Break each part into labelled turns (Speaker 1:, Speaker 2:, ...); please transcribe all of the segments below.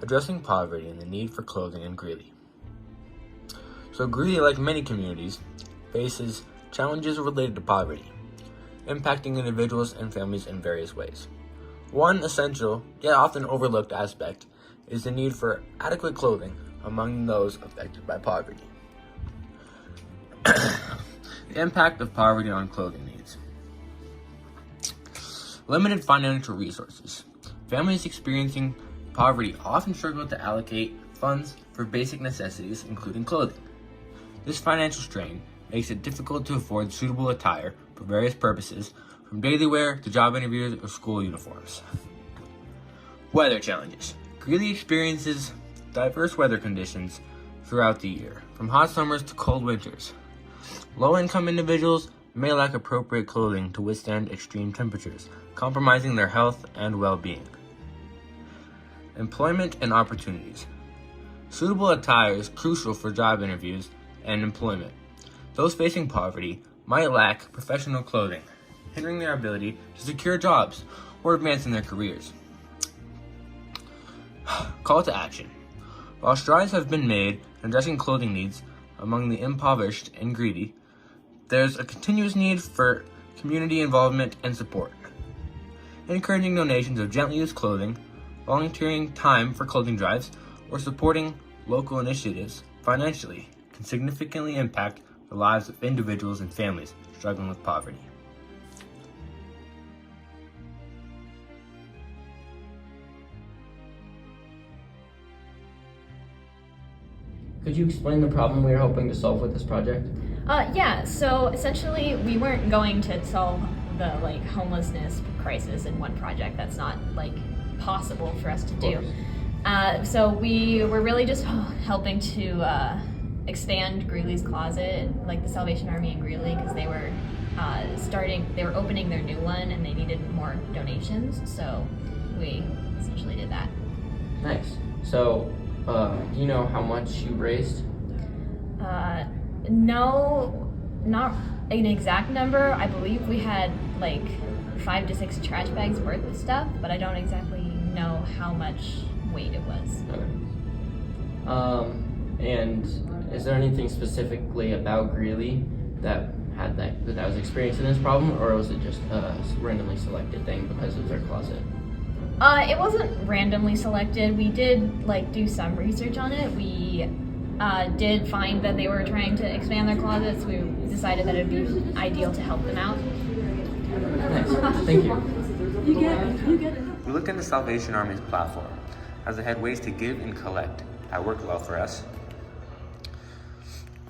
Speaker 1: addressing poverty and the need for clothing in Greeley. So Greeley, like many communities, faces challenges related to poverty, impacting individuals and families in various ways. One essential, yet often overlooked aspect is the need for adequate clothing among those affected by poverty. The impact of poverty on clothing needs. Limited financial resources. Families experiencing poverty often struggle to allocate funds for basic necessities, including clothing. This financial strain makes it difficult to afford suitable attire for various purposes, from daily wear to job interviews or school uniforms. Weather challenges. Greeley experiences diverse weather conditions throughout the year, from hot summers to cold winters. Low-income individuals may lack appropriate clothing to withstand extreme temperatures, compromising their health and well-being. Employment and opportunities. Suitable attire is crucial for job interviews and employment. Those facing poverty might lack professional clothing, hindering their ability to secure jobs or advance in their careers. Call to action. While strides have been made in addressing clothing needs among the impoverished and greedy, there's a continuous need for community involvement and support. Encouraging donations of gently used clothing, volunteering time for clothing drives, or supporting local initiatives financially can significantly impact the lives of individuals and families struggling with poverty.
Speaker 2: Could you explain the problem we are hoping to solve with this project?
Speaker 3: So essentially we weren't going to solve the homelessness crisis in one project. That's not possible for us to do. So we were really just helping to expand Greeley's Closet, the Salvation Army in Greeley, because they were opening their new one and they needed more donations. So we essentially did that.
Speaker 2: Nice. So, do you know how much you raised?
Speaker 3: No, not an exact number. I believe we had 5 to 6 trash bags worth of stuff, but I don't exactly know how much weight it was.
Speaker 2: Okay. And is there anything specifically about Greeley that was experiencing this problem, or was it just a randomly selected thing because of their closet?
Speaker 3: It wasn't randomly selected. We did do some research on it. We did find that they were trying to expand their closets. We decided that it'd be ideal to help them out.
Speaker 2: Nice. Thank you.
Speaker 3: You get it.
Speaker 1: We looked into Salvation Army's platform as it had ways to give and collect that worked well for us.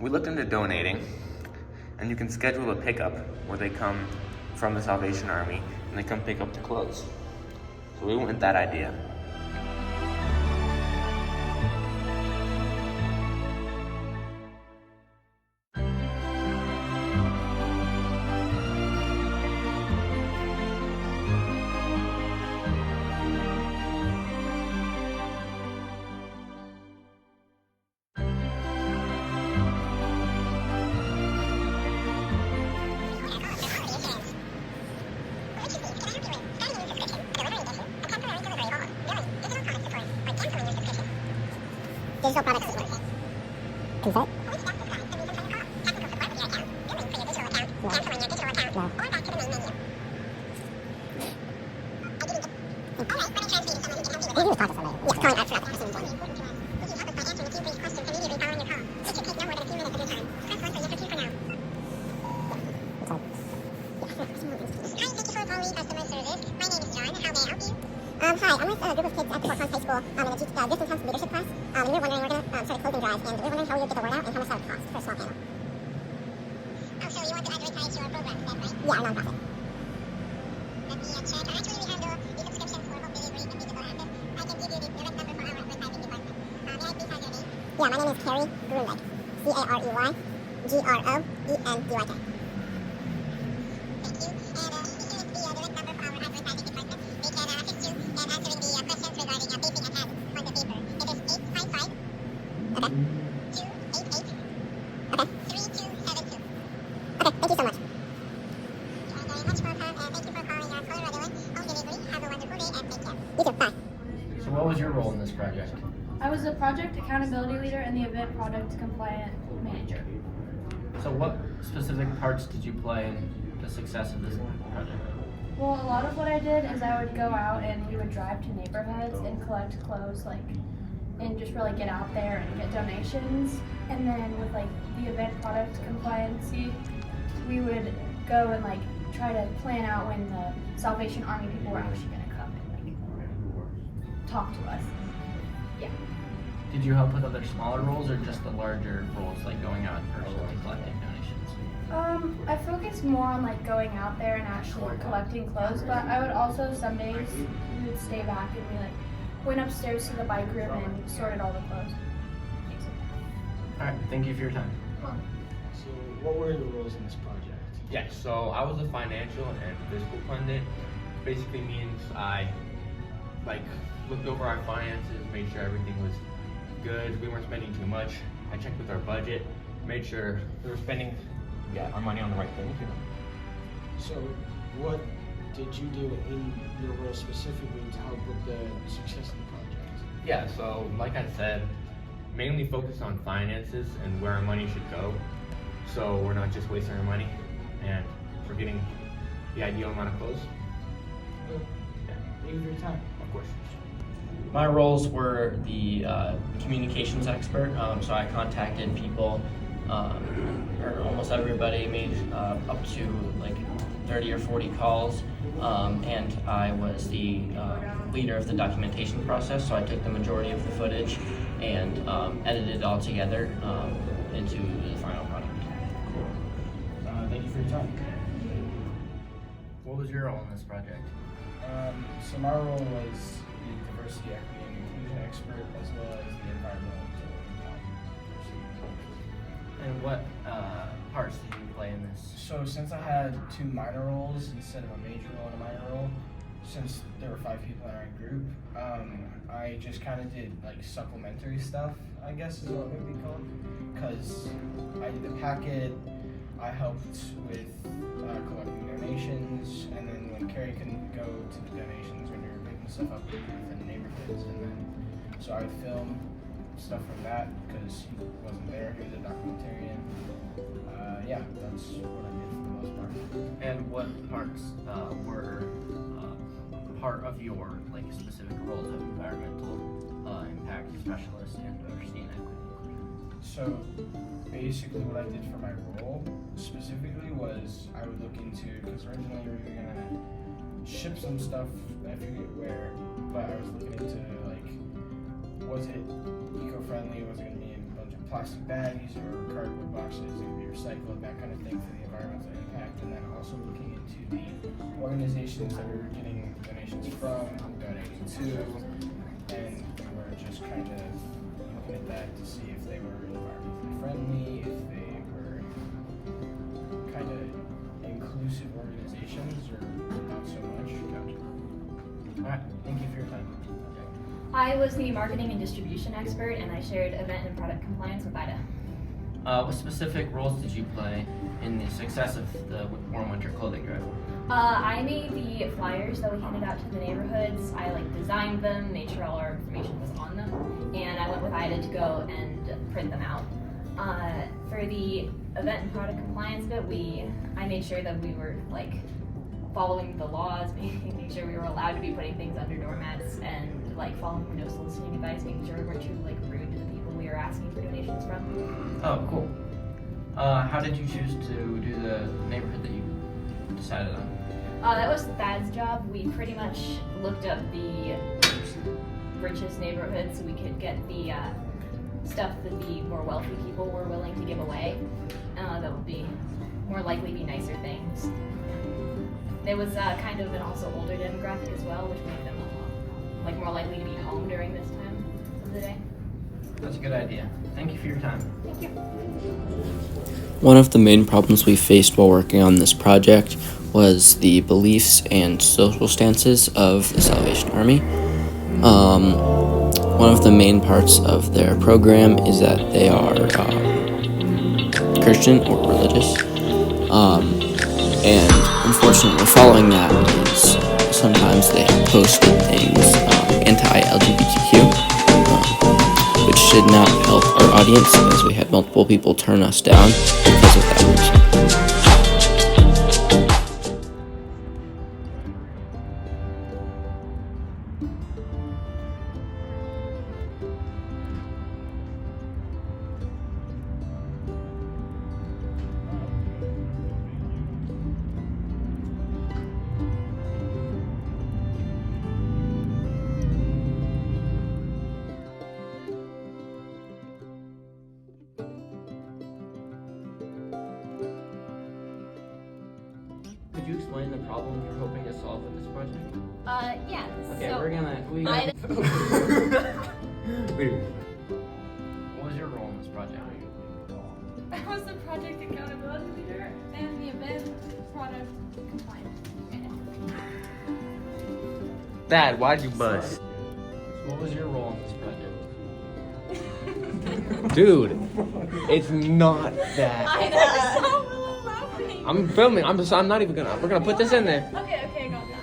Speaker 1: We looked into donating, and you can schedule a pickup where they come from the Salvation Army and they come pick up the clothes. So we went with that idea.
Speaker 4: Digital product support. Consent? No. You can just talk to somebody. Yes, calling out for nothing. Hi, I'm with a group of kids at Fort Collins High School in the Distance House Leadership class. And we were wondering, we're going to start a clothing drive, and we were wondering how we would get the word out and how much that would cost for a small panel. Oh, so you want to advertise your program then, right? Yeah, our nonprofit. Let me check. Actually, we handle the subscriptions for both delivery and physical access. I can give you the direct number for our advertising department. May I please have your name? Yeah, my name is Carrie Grunbeck. Carey Grondyk.
Speaker 2: your role in this project?
Speaker 5: I was the project accountability leader and the event product compliant manager.
Speaker 2: So what specific parts did you play in the success of this project?
Speaker 5: Well, a lot of what I did is I would go out and we would drive to neighborhoods and collect clothes, and just really get out there and get donations. And then with the event product compliancy, we would go and try to plan out when the Salvation Army people were actually going to come and talk to us. Yeah.
Speaker 2: Did you help with other smaller roles or just the larger roles, like going out in person and collecting donations?
Speaker 5: I focused more on going out there and actually collecting clothes, but I would also some days we would stay back and we went upstairs to the bike room and sorted all the clothes.
Speaker 2: All right, thank you for your time.
Speaker 6: So, what were your roles in this project?
Speaker 1: Yeah, so I was a financial and fiscal pundit. Basically means I looked over our finances, made sure everything was good, we weren't spending too much. I checked with our budget, made sure we were spending our money on the right things.
Speaker 6: So, what did you do in your role specifically to help with the success of the project?
Speaker 1: Yeah, so like I said, mainly focus on finances and where our money should go. So we're not just wasting our money and we're getting the ideal amount of clothes.
Speaker 6: Good. Thank you for your time.
Speaker 1: Of course.
Speaker 2: My roles were the communications expert, so I contacted people, or almost everybody, made up to 30 or 40 calls, and I was the leader of the documentation process, so I took the majority of the footage and edited it all together into the final product.
Speaker 6: Thank you for your time.
Speaker 2: What was your role in this project?
Speaker 7: So my role was the diversity, equity, and inclusion expert, as well as the environmental diversity.
Speaker 2: And what parts did you play in this?
Speaker 7: So since I had 2 minor roles instead of a major role and a minor role, since there were 5 people in our group, I just kind of did supplementary stuff, I guess is what it would be called. Because I did the packet, I helped with collecting donations, and then when Carrie couldn't go to the donations, when you were picking stuff up within the neighborhoods, and then so I would film stuff from that because he wasn't there. He was a documentarian. Yeah, that's what I did for the most part.
Speaker 2: And what parts were part of your specific roles of environmental impact specialist and diversity and equity?
Speaker 7: So basically what I did for my role specifically was I would look into, because originally we were gonna ship some stuff, I forget where, but I was looking into was it eco-friendly, was it gonna be in a bunch of plastic bags or cardboard boxes, it could be recycled, that kind of thing for the environmental impact, and then also looking into the organizations that we were getting donations from, donating to, and we were just kind of looking at that to see if they were environmentally friendly, if they were kind of inclusive organizations or not so much.
Speaker 2: All right, thank you for your time.
Speaker 3: I was the marketing and distribution expert, and I shared event and product compliance with Ida.
Speaker 2: What specific roles did you play in the success of the warm winter clothing drive?
Speaker 3: I made the flyers that we handed out to the neighborhoods. I designed them, made sure all our information was on them, and I went with Ida to go and print them out. For the event and product compliance bit, I made sure that we were following the laws, making sure we were allowed to be putting things under doormats, and following no soliciting advice, making sure we weren't too rude to the people we were asking for donations from.
Speaker 2: Oh, cool. How did you choose to do the neighborhood that you decided on?
Speaker 3: That was Thad's job. We pretty much looked up the richest neighborhoods so we could get the stuff that the more wealthy people were willing to give away. That would be more likely be nicer things. There was kind of an also older demographic as well, which made them more likely to be home during this time of the day.
Speaker 2: That's a good idea. Thank you for your time.
Speaker 3: Thank you.
Speaker 8: One of the main problems we faced while working on this project was the beliefs and social stances of the Salvation Army. One of the main parts of their program is that they are Christian or religious, and unfortunately following that is sometimes they have posted things anti-LGBTQ not help our audience as we had multiple people turn us down because of that reason.
Speaker 2: Could you explain the problem you're hoping to solve with this project?
Speaker 3: Yeah.
Speaker 2: Okay,
Speaker 3: so
Speaker 2: we're gonna.
Speaker 3: I-
Speaker 2: Wait. What was your role in this project?
Speaker 5: I was the project accountability leader and the event product compliance.
Speaker 1: Dad, why'd you bust?
Speaker 2: What was your role in this project?
Speaker 1: Dude, it's not that.
Speaker 3: I know. laughing.
Speaker 1: I'm filming. I'm not even gonna. We're gonna put this in there.
Speaker 5: Okay, I got that.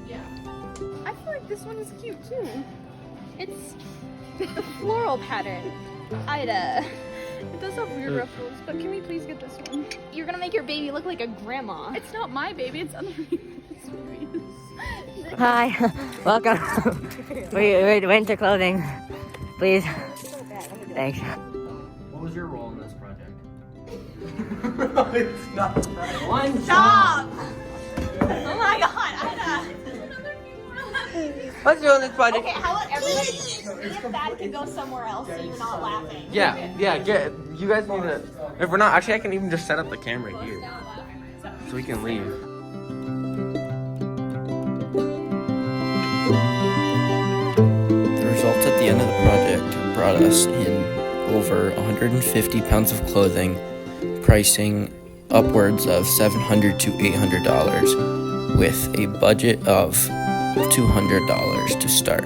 Speaker 5: Yeah. I feel like this one is cute too. It's the floral pattern. Ida. It does have weird ruffles, but can we please get this one?
Speaker 3: You're gonna make your baby look like a grandma.
Speaker 5: It's not my baby, it's other people's babies.
Speaker 9: Hi, welcome. we winter clothing, please. Thanks.
Speaker 2: What was your role in this project?
Speaker 1: It's not.
Speaker 2: One.
Speaker 3: Stop! Oh my god, Ida!
Speaker 1: Let's go on this project.
Speaker 3: Okay, how about everybody see if that can go somewhere else so you're not laughing?
Speaker 1: Yeah. Get. You guys need to. If we're not, actually, I can even just set up the camera here, so we can leave.
Speaker 8: The results at the end of the project brought us in over 150 pounds of clothing, pricing upwards of $700 to $800, with a budget of $200 to start.